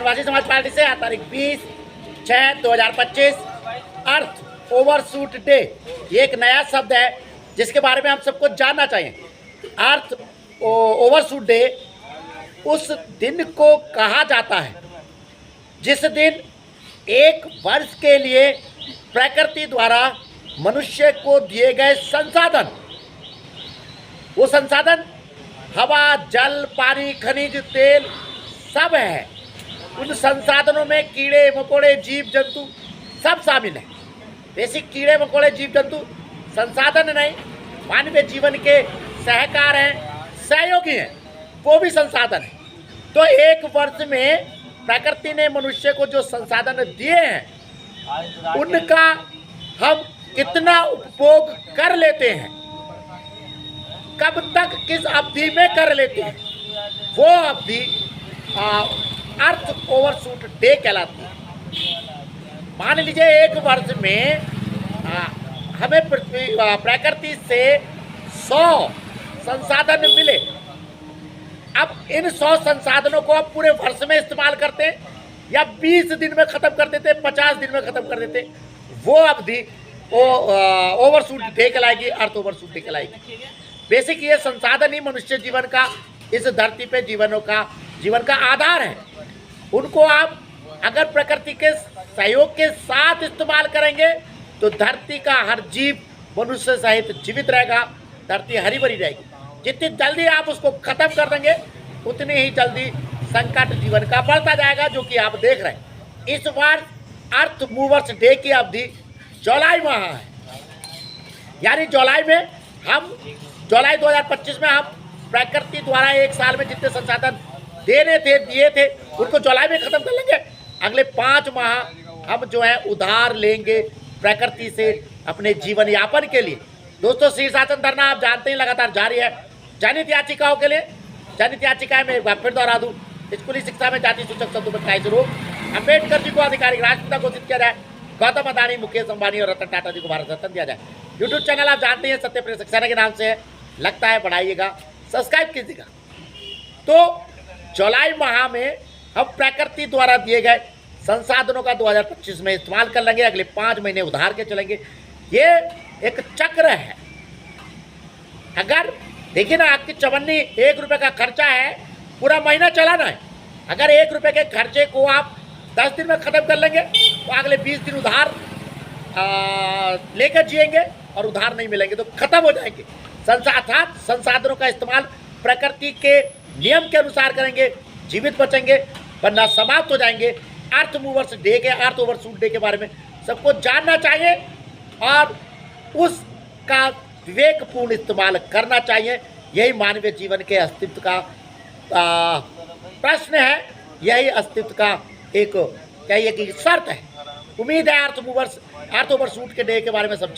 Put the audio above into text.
आदिवासी समाज पार्टी से तारीख 20/6/2025 अर्थ ओवरशूट डे, ये एक नया शब्द है जिसके बारे में हम सबको जानना चाहिए। अर्थ ओवरशूट डे उस दिन को कहा जाता है जिस दिन एक वर्ष के लिए प्रकृति द्वारा मनुष्य को दिए गए संसाधन, वो संसाधन हवा, जल, पानी, खनिज, तेल सब है। उन संसाधनों में कीड़े मकोड़े, जीव जंतु सब शामिल हैं। बेसिक कीड़े मकोड़े, जीव जंतु संसाधन नहीं, मानवीय जीवन के सहकार हैं, सहयोगी हैं, वो भी संसाधन है। तो एक वर्ष में प्रकृति ने मनुष्य को जो संसाधन दिए हैं उनका हम कितना उपभोग कर लेते हैं, कब तक, किस अवधि में कर लेते हैं, वो अवधि अर्थ ओवरशूट डे कहलाती है। मान लीजिए एक वर्ष में हमें प्रकृति से 100 संसाधन मिले। अब इन 100 संसाधनों को आप पूरे वर्ष में इस्तेमाल करते हैं या 20 दिन में खत्म कर देते, 50 दिन में खत्म कर देते, वो अवधि ओवरशूट डे कहलाएगी, अर्थ ओवरशूट डे कहलाएगी। बेसिक ये संसाधन ही मनुष्य जीवन का, इस धरती पे जीवन का आधार है। उनको आप अगर प्रकृति के सहयोग के साथ इस्तेमाल करेंगे तो धरती का हर जीव मनुष्य सहित जीवित रहेगा, धरती हरी भरी रहेगी। जितनी जल्दी आप उसको खत्म कर देंगे उतनी ही जल्दी संकट जीवन का बढ़ता जाएगा, जो कि आप देख रहे हैं। इस बार अर्थ मूवर्स डे की अवधि जुलाई माह है, यानी जुलाई 2025 में हम प्रकृति द्वारा एक साल में जितने संसाधन दिए थे उनको जुलाई में खत्म कर लेंगे। अगले 5 माह हम जो है उधार लेंगे प्रकृति से अपने जीवन यापन के लिए। दोस्तों, शीर्षासन धरना आप जानते हैं लगातार जारी है। जनहित याचिकाओं के लिए जनहित याचिकाएं मैं एक बार फिर दोहरा दूं, स्कूली शिक्षा में जाति सूचक शब्दों में कटाई शुरू, अम्बेडकर जी को आधिकारिक राष्ट्रपिता घोषित किया जाए, गौतम अदानी, मुकेश अंबानी और रतन टाटा जी को भारत रत्न दिया जाए। यूट्यूब चैनल आप जानते हैं सत्य प्रिय सक्सेना के नाम से है, लगता है बढ़ाइएगा, सब्सक्राइब कीजिएगा। तो जुलाई माह में हम प्रकृति द्वारा दिए गए संसाधनों का 2025 में इस्तेमाल कर लेंगे, अगले 5 महीने उधार के चलेंगे। ये एक चक्र है। अगर देखिए ना, आपकी चवन्नी 1 रुपये का खर्चा है, पूरा महीना चलाना है। अगर 1 रुपये के खर्चे को आप 10 दिन में ख़त्म कर लेंगे तो अगले 20 दिन उधार लेकर जिएंगे और उधार नहीं मिलेंगे तो खत्म हो जाएंगे। संसाधनों का इस्तेमाल प्रकृति के नियम के अनुसार करेंगे, जीवित बचेंगे, वरना समाप्त हो जाएंगे। अर्थ ओवरशूट डे के बारे में सबको जानना चाहिए और उसका विवेकपूर्ण इस्तेमाल करना चाहिए। यही मानवीय जीवन के अस्तित्व का प्रश्न है, यही अस्तित्व का एक कहिए कि शर्त है। उम्मीद है अर्थ ओवरशूट के डे के बारे में सब